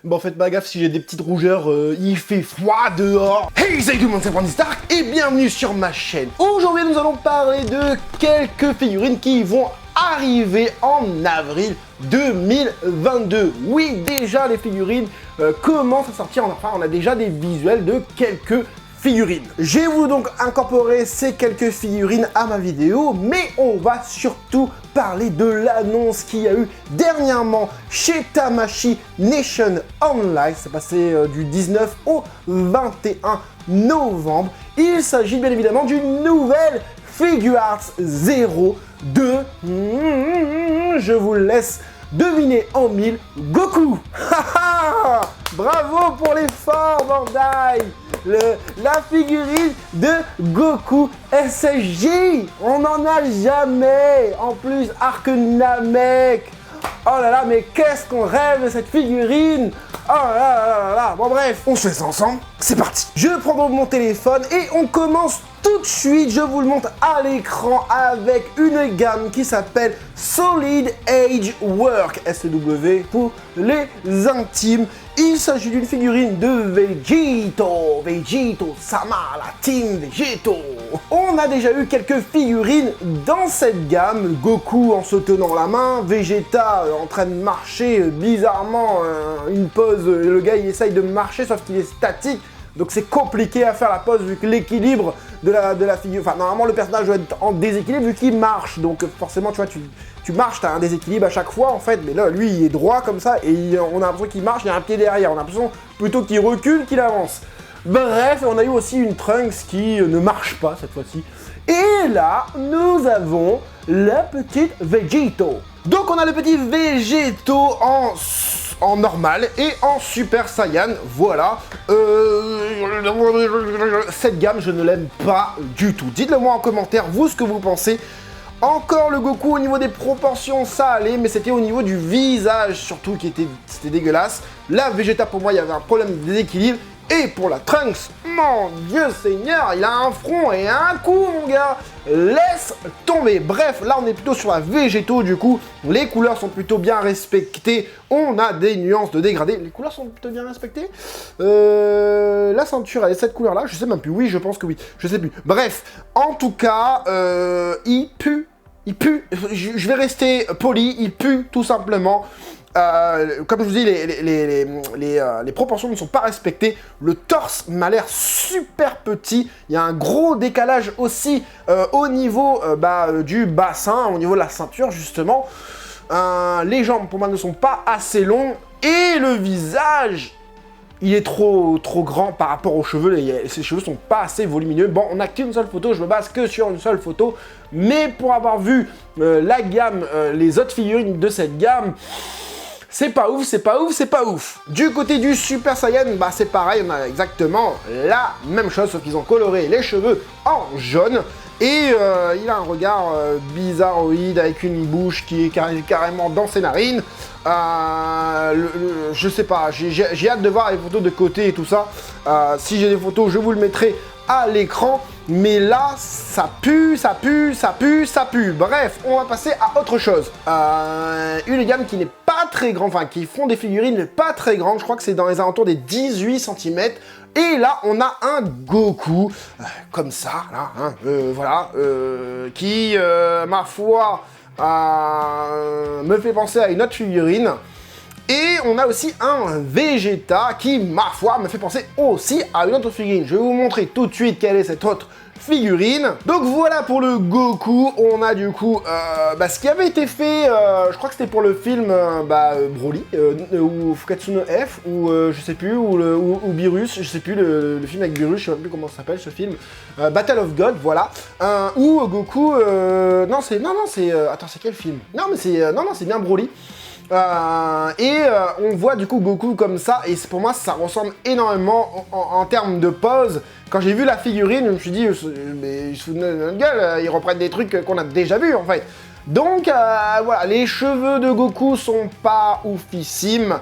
Bon, faites pas gaffe si j'ai des petites rougeurs, il fait froid dehors. Hey, salut tout le monde, c'est Brandon Stark et bienvenue sur ma chaîne. Aujourd'hui, nous allons parler de quelques figurines qui vont arriver en avril 2022. Oui, déjà les figurines commencent à sortir, enfin on a déjà des visuels de quelques figurines. J'ai voulu donc incorporer ces quelques figurines à ma vidéo, mais on va surtout parler de l'annonce qu'il y a eu dernièrement chez Tamashii Nation Online. C'est passé du 19 au 21 novembre. Il s'agit bien évidemment d'une nouvelle Figuarts 0 de... je vous laisse deviner en mille, Goku. Bravo pour l'effort, Bandai. La figurine de Goku SSJ. On n'en a jamais. En plus, Arc Namek. Oh là là, mais qu'est-ce qu'on rêve de cette figurine. Oh là là là là. Bon bref, on se fait ça ensemble. C'est parti. Je prends donc mon téléphone et on commence tout de suite. Je vous le montre à l'écran avec une gamme qui s'appelle Solid Age Work, SW pour les intimes. Il s'agit d'une figurine de Vegito Sama, la team Vegito. On a déjà eu quelques figurines dans cette gamme. Goku en se tenant la main, Vegeta en train de marcher bizarrement, une pose, le gars il essaye de marcher sauf qu'il est statique. Donc c'est compliqué à faire la pose vu que l'équilibre de la figure... Enfin, normalement, le personnage doit être en déséquilibre vu qu'il marche. Donc forcément, tu vois, tu marches, tu as un déséquilibre à chaque fois, en fait. Mais là, lui, il est droit comme ça et on a l'impression qu'il marche, il y a un pied derrière. On a l'impression plutôt qu'il recule qu'il avance. Bref, on a eu aussi une Trunks qui ne marche pas cette fois-ci. Et là, nous avons la petite Vegito. Donc on a le petit Vegito en normal et en Super Saiyan, voilà. Cette gamme, je ne l'aime pas du tout. Dites-le moi en commentaire, vous, ce que vous pensez. Encore le Goku, au niveau des proportions, ça allait, mais c'était au niveau du visage, surtout, c'était dégueulasse. La Vegeta, pour moi, il y avait un problème de déséquilibre. Et pour la Trunks, mon Dieu Seigneur, il a un front et un cou, mon gars. Laisse tomber. Bref, là, on est plutôt sur la Végéto, du coup. Les couleurs sont plutôt bien respectées. On a des nuances de dégradé. Les couleurs sont plutôt bien respectées. La ceinture, elle est cette couleur-là. Je sais même plus. Oui, je pense que oui. Je sais plus. Bref, en tout cas, il pue. Il pue. Je vais rester poli. Il pue, tout simplement. Comme je vous dis, les proportions ne sont pas respectées. Le torse m'a l'air super petit. Il y a un gros décalage aussi au niveau du bassin, au niveau de la ceinture justement. Les jambes pour moi ne sont pas assez longues. Et le visage, il est trop grand par rapport aux cheveux. Ses cheveux sont pas assez volumineux. Bon, on n'a qu'une seule photo, je me base que sur une seule photo. Mais pour avoir vu la gamme, les autres figurines de cette gamme, c'est pas ouf, c'est pas ouf, c'est pas ouf. Du côté du Super Saiyan, bah c'est pareil, on a exactement la même chose, sauf qu'ils ont coloré les cheveux en jaune. Et il a un regard bizarroïde avec une bouche qui est carrément dans ses narines. Je sais pas, j'ai hâte de voir les photos de côté et tout ça. Si j'ai des photos, je vous le mettrai à l'écran. Mais là, ça pue, ça pue, ça pue, ça pue. Bref, on va passer à autre chose. Une gamme qui n'est pas très grande, enfin qui font des figurines mais pas très grandes. Je crois que c'est dans les alentours des 18 cm. Et là, on a un Goku, comme ça, là, hein, voilà, qui, ma foi, me fait penser à une autre figurine. Et on a aussi un Vegeta qui, ma foi, me fait penser aussi à une autre figurine. Je vais vous montrer tout de suite quelle est cette autre figurine. Donc voilà pour le Goku. On a du coup ce qui avait été fait, je crois que c'était pour le film Broly, ou Fukatsu no F, ou je sais plus, ou Beerus, je sais plus, le film avec Beerus, je sais même plus comment ça s'appelle ce film. Battle of God, voilà. Où Goku, attends, c'est quel film? Non, mais c'est bien Broly. On voit du coup Goku comme ça, et pour moi ça ressemble énormément en termes de pose. Quand j'ai vu la figurine, je me suis dit, mais ils se foutent de notre gueule, ils reprennent des trucs qu'on a déjà vus en fait. Donc voilà, les cheveux de Goku sont pas oufissimes.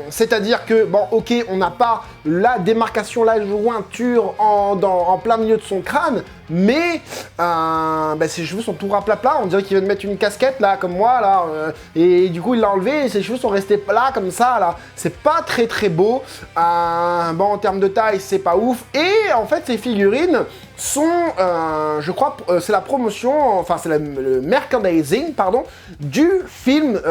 C'est-à-dire que, bon, ok, on n'a pas la démarcation, la jointure en plein milieu de son crâne, mais ses cheveux sont tout raplapla. On dirait qu'il vient de mettre une casquette, là, comme moi, là. Et du coup, il l'a enlevé et ses cheveux sont restés là, comme ça, là. C'est pas très très beau. Bon, en termes de taille, c'est pas ouf. Et en fait, ces figurines sont, je crois, c'est la promotion, enfin, c'est le merchandising, pardon, du film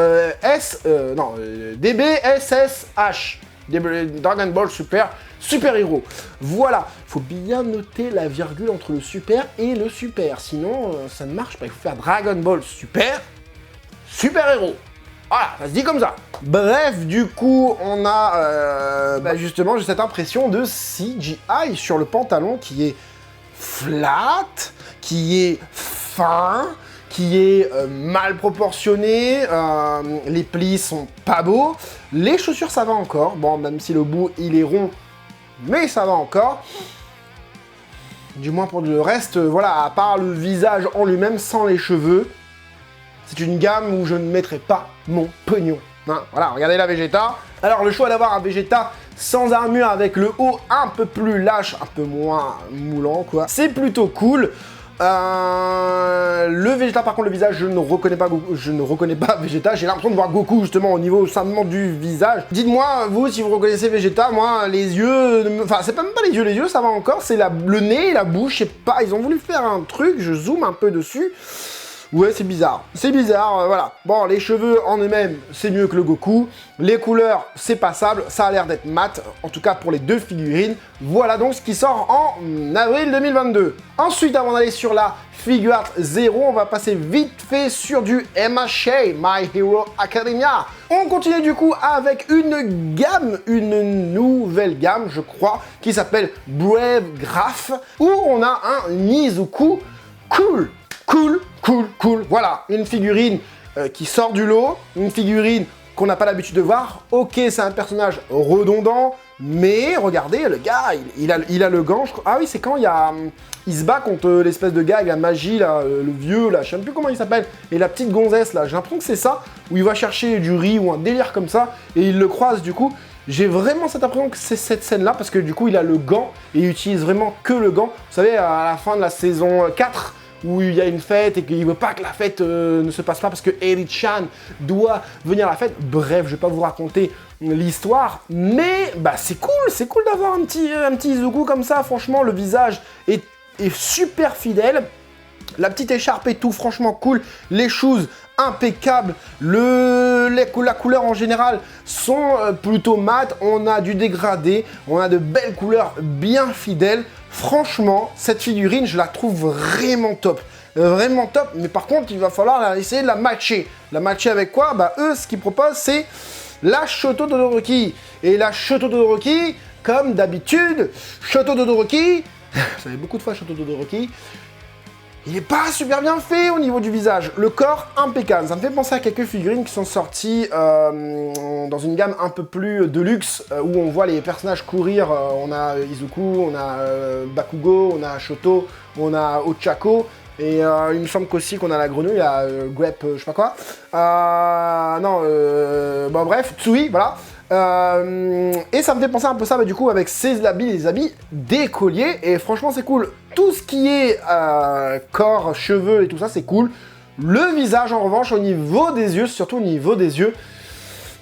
DBSSH, Dragon Ball Super Hero. Voilà, faut bien noter la virgule entre le super et le super, sinon ça ne marche pas. Il faut faire Dragon Ball Super Hero. Voilà, ça se dit comme ça. Bref, du coup, on a justement, j'ai cette impression de CGI sur le pantalon qui est flat, qui est fin, qui est mal proportionné, les plis sont pas beaux, les chaussures ça va encore, bon même si le bout il est rond, mais ça va encore. Du moins pour le reste, voilà, à part le visage en lui-même sans les cheveux, c'est une gamme où je ne mettrai pas mon pognon. Hein, voilà, regardez la Vegeta. Alors le choix d'avoir un Vegeta sans armure avec le haut un peu plus lâche, un peu moins moulant quoi, c'est plutôt cool. Le Vegeta par contre le visage je ne reconnais pas Vegeta, j'ai l'impression de voir Goku justement au niveau simplement du visage. Dites-moi vous si vous reconnaissez Vegeta, moi les yeux, enfin c'est même pas les yeux ça va encore, c'est le nez et la bouche, je sais pas, ils ont voulu faire un truc, je zoome un peu dessus. Ouais, c'est bizarre, voilà. Bon, les cheveux en eux-mêmes, c'est mieux que le Goku. Les couleurs, c'est passable, ça a l'air d'être mat, en tout cas pour les deux figurines. Voilà donc ce qui sort en avril 2022. Ensuite, avant d'aller sur la Figure Art 0, on va passer vite fait sur du MHA, My Hero Academia. On continue du coup avec une nouvelle gamme, je crois, qui s'appelle Brave Graph, où on a un Nizuku cool. Voilà, une figurine qui sort du lot, une figurine qu'on n'a pas l'habitude de voir. Ok, c'est un personnage redondant, mais regardez, le gars, il a le gant. Ah oui, c'est quand il se bat contre l'espèce de gars avec la magie, là, le vieux, là, je sais même plus comment il s'appelle, et la petite gonzesse, là, j'ai l'impression que c'est ça, où il va chercher du riz ou un délire comme ça, et il le croise du coup. J'ai vraiment cette impression que c'est cette scène-là, parce que du coup, il a le gant, et il utilise vraiment que le gant. Vous savez, à la fin de la saison 4, où il y a une fête et qu'il veut pas que la fête ne se passe pas parce que Eri-chan doit venir à la fête. Bref, je vais pas vous raconter l'histoire, mais bah c'est cool d'avoir un petit Izuku comme ça. Franchement, le visage est super fidèle. La petite écharpe et tout, franchement cool. Les shoes, impeccables. La couleur en général sont plutôt mat. On a du dégradé, on a de belles couleurs bien fidèles. Franchement, cette figurine, je la trouve vraiment top. Vraiment top, mais par contre, il va falloir essayer de la matcher. La matcher avec quoi? Bah eux, ce qu'ils proposent, c'est la Shoto Todoroki. Et la Shoto Todoroki, comme d'habitude, Shoto Todoroki, ça fait beaucoup de fois Shoto Todoroki, il n'est pas super bien fait au niveau du visage. Le corps, impeccable. Ça me fait penser à quelques figurines qui sont sorties dans une gamme un peu plus de luxe, où on voit les personnages courir. On a Izuku, on a Bakugo, on a Shoto, on a Ochako. Et il me semble qu'aussi qu'on a la grenouille, la Guep, je sais pas quoi. Bon bref, Tsui, voilà. Et ça me fait penser un peu ça, du coup, avec les habits d'écolier. Et franchement, c'est cool. Tout ce qui est corps, cheveux et tout ça, c'est cool. Le visage, en revanche, au niveau des yeux, surtout au niveau des yeux,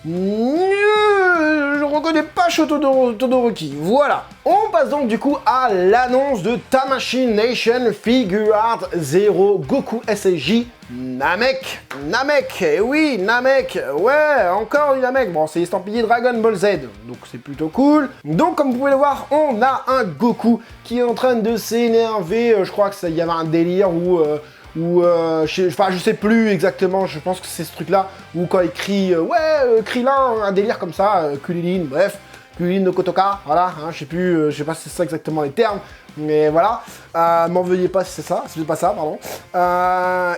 je reconnais pas Shoto Todoroki. Voilà. On passe donc du coup à l'annonce de Tamashii Nation Figure Art 0 Goku SSJ Namek. Eh oui, Namek. Ouais, encore du Namek. Bon, c'est estampillé Dragon Ball Z, donc c'est plutôt cool. Donc, comme vous pouvez le voir, on a un Goku qui est en train de s'énerver. Je crois qu'il y avait un délire où je sais plus exactement, je pense que c'est ce truc-là, où quand il crie, Krillin, un délire comme ça, Kulilin, bref, Kulilin no Kotoka, voilà, hein, je sais plus, je sais pas si c'est ça exactement les termes, mais voilà, m'en veuillez pas si c'est pas ça, pardon.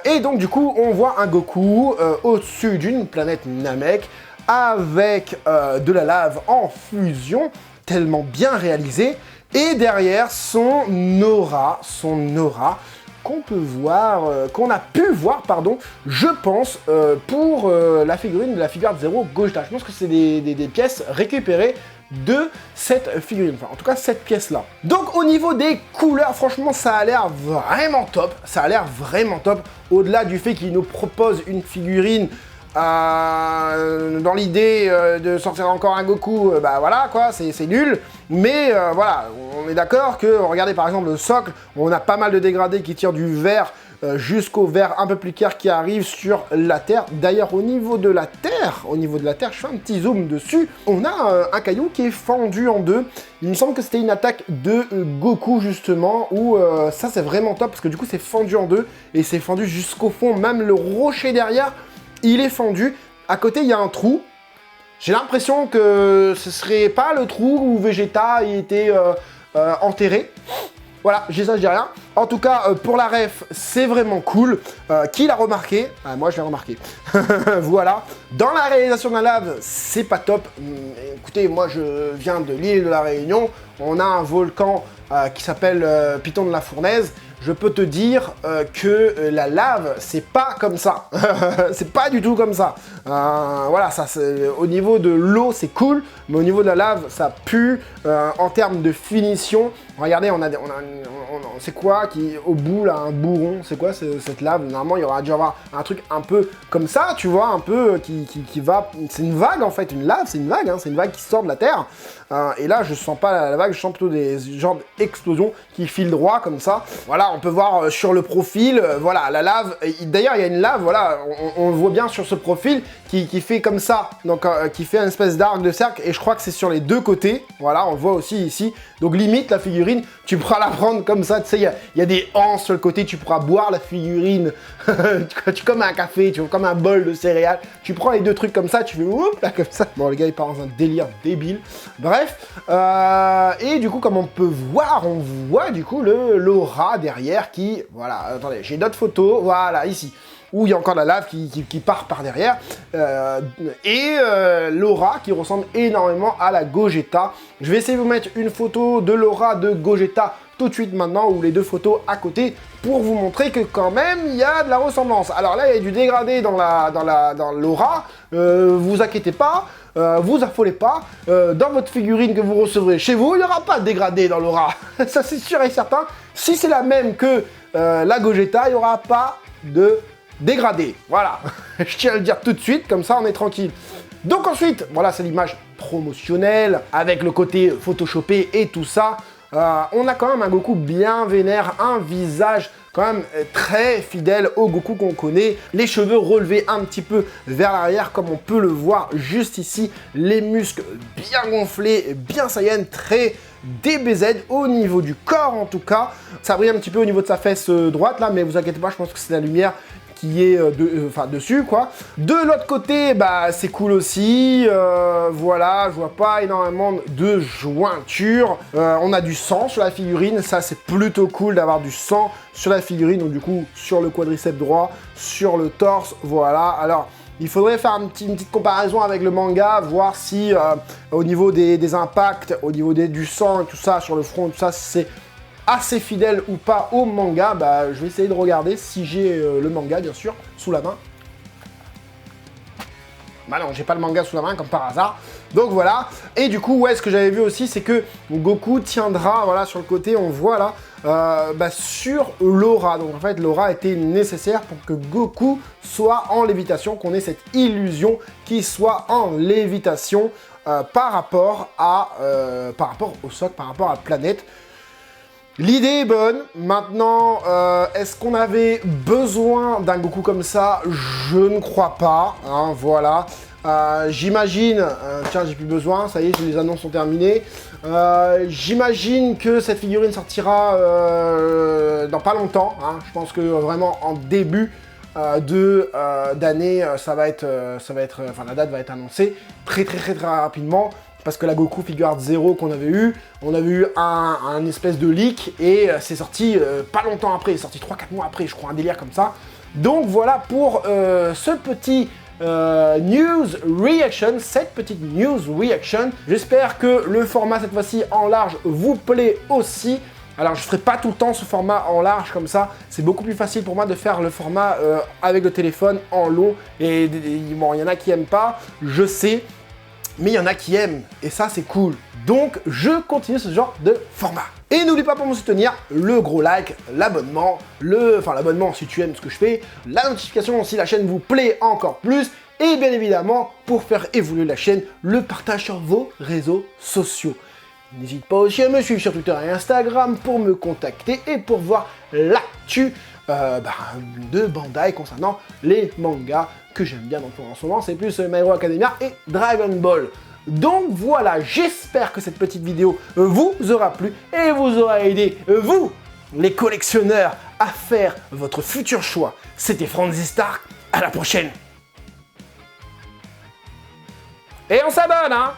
Et donc du coup, on voit un Goku au-dessus d'une planète Namek, avec de la lave en fusion, tellement bien réalisé, et derrière son aura, qu'on peut voir, qu'on a pu voir, pardon, je pense, pour la figurine de la Figuarts Zero Gogeta. Je pense que c'est des pièces récupérées de cette figurine, enfin en tout cas cette pièce là. Donc au niveau des couleurs, franchement ça a l'air vraiment top, au-delà du fait qu'il nous propose une figurine dans l'idée de sortir encore un Goku, bah voilà quoi, c'est nul, mais voilà, on est d'accord que, regardez par exemple le socle, on a pas mal de dégradés qui tirent du vert jusqu'au vert un peu plus clair qui arrive sur la Terre. D'ailleurs, au niveau de la Terre, je fais un petit zoom dessus, on a un caillou qui est fendu en deux. Il me semble que c'était une attaque de Goku, justement, où ça, c'est vraiment top, parce que du coup, c'est fendu en deux, et c'est fendu jusqu'au fond. Même le rocher derrière, il est fendu. À côté, il y a un trou. J'ai l'impression que ce serait pas le trou où Vegeta était enterré. Voilà, j'ai ça, je dis rien. En tout cas, pour la ref, c'est vraiment cool. Qui l'a remarqué? Moi, je l'ai remarqué. Voilà. Dans la réalisation de la lave, c'est pas top. Écoutez, moi, je viens de l'île de la Réunion. On a un volcan qui s'appelle Piton de la Fournaise. Je peux te dire que la lave, c'est pas comme ça. C'est pas du tout comme ça. Voilà, ça, au niveau de l'eau, c'est cool, mais au niveau de la lave, ça pue. En termes de finition, regardez, c'est quoi qui, au bout, là, un bourron, c'est quoi cette lave? Normalement, il y aurait dû avoir un truc un peu comme ça, tu vois, un peu qui va... C'est une vague, en fait, une lave, c'est une vague, hein, c'est une vague qui sort de la terre. Et là, je sens pas la vague, je sens plutôt des genres d'explosions qui filent droit, comme ça. Voilà, on peut voir sur le profil, voilà, la lave, d'ailleurs, il y a une lave, voilà, on le voit bien sur ce profil, qui fait comme ça, donc qui fait une espèce d'arc de cercle, et je crois que c'est sur les deux côtés, voilà, on le voit aussi ici, donc limite, la figurine, tu pourras la prendre comme ça, tu sais, il y a des anses sur le côté, tu pourras boire la figurine, comme un café, tu vois, comme un bol de céréales, tu prends les deux trucs comme ça, tu fais, oups, là, comme ça, bon, le gars, il part dans un délire débile, bref, et du coup, comme on peut voir, on voit, du coup, l'aura derrière qui, voilà, attendez, j'ai d'autres photos, voilà, ici, où il y a encore la lave qui part par derrière, l'aura qui ressemble énormément à la Gogeta. Je vais essayer de vous mettre une photo de l'aura de Gogeta tout de suite maintenant, ou les deux photos à côté, pour vous montrer que quand même, il y a de la ressemblance. Alors là, il y a du dégradé dans l'aura, vous inquiétez pas, vous affolez pas, dans votre figurine que vous recevrez chez vous, il n'y aura pas de dégradé dans l'aura, ça c'est sûr et certain. Si c'est la même que la Gogeta, il n'y aura pas de dégradé, voilà, je tiens à le dire tout de suite, comme ça on est tranquille. Donc ensuite, voilà, c'est l'image promotionnelle, avec le côté photoshopé et tout ça. On a quand même un Goku bien vénère, un visage quand même très fidèle au Goku qu'on connaît, les cheveux relevés un petit peu vers l'arrière comme on peut le voir juste ici, les muscles bien gonflés, bien Saiyan, très DBZ au niveau du corps en tout cas. Ça brille un petit peu au niveau de sa fesse droite là, mais vous inquiétez pas, je pense que c'est la lumière qui est dessus quoi. De l'autre côté, bah c'est cool aussi, voilà, je vois pas énormément de jointures. On a du sang sur la figurine, ça c'est plutôt cool d'avoir du sang sur la figurine, donc du coup sur le quadriceps droit, sur le torse, voilà. Alors il faudrait faire une petite comparaison avec le manga, voir si au niveau des impacts, au niveau du sang et tout ça, sur le front, tout ça, c'est assez fidèle ou pas au manga. Bah, je vais essayer de regarder si j'ai le manga, bien sûr, sous la main. Bah non, j'ai pas le manga sous la main, comme par hasard. Donc voilà. Et du coup, ouais, ce que j'avais vu aussi, c'est que Goku tiendra, voilà, sur le côté, on voit là, sur l'aura. Donc en fait, l'aura était nécessaire pour que Goku soit en lévitation, qu'on ait cette illusion qu'il soit en lévitation par rapport au socle, par rapport à la planète. L'idée est bonne. Maintenant, est-ce qu'on avait besoin d'un Goku comme ça? Je ne crois pas, hein, voilà. J'imagine... tiens, j'ai plus besoin, ça y est, les annonces sont terminées. J'imagine que cette figurine sortira dans pas longtemps, hein. Je pense que vraiment en début d'année, enfin la date va être annoncée très rapidement. Parce que la Goku Figuarts Zero qu'on avait eu, on avait eu un espèce de leak et c'est sorti pas longtemps après, c'est sorti 3-4 mois après, je crois, un délire comme ça. Donc voilà pour ce petit news reaction, cette petite news reaction. J'espère que le format cette fois-ci en large vous plaît aussi. Alors je ferai pas tout le temps ce format en large comme ça, c'est beaucoup plus facile pour moi de faire le format avec le téléphone en long, et bon, il y en a qui aiment pas, je sais, mais il y en a qui aiment, et ça c'est cool. Donc je continue ce genre de format. Et n'oublie pas pour me soutenir, le gros like, l'abonnement, l'abonnement si tu aimes ce que je fais, la notification si la chaîne vous plaît encore plus, et bien évidemment, pour faire évoluer la chaîne, le partage sur vos réseaux sociaux. N'hésite pas aussi à me suivre sur Twitter et Instagram pour me contacter et pour voir l'actu de Bandai concernant les mangas que j'aime bien en ce moment, c'est plus My Hero Academia et Dragon Ball. Donc voilà, j'espère que cette petite vidéo vous aura plu et vous aura aidé, vous, les collectionneurs, à faire votre futur choix. C'était Franzy Stark, à la prochaine. Et on s'abonne, hein!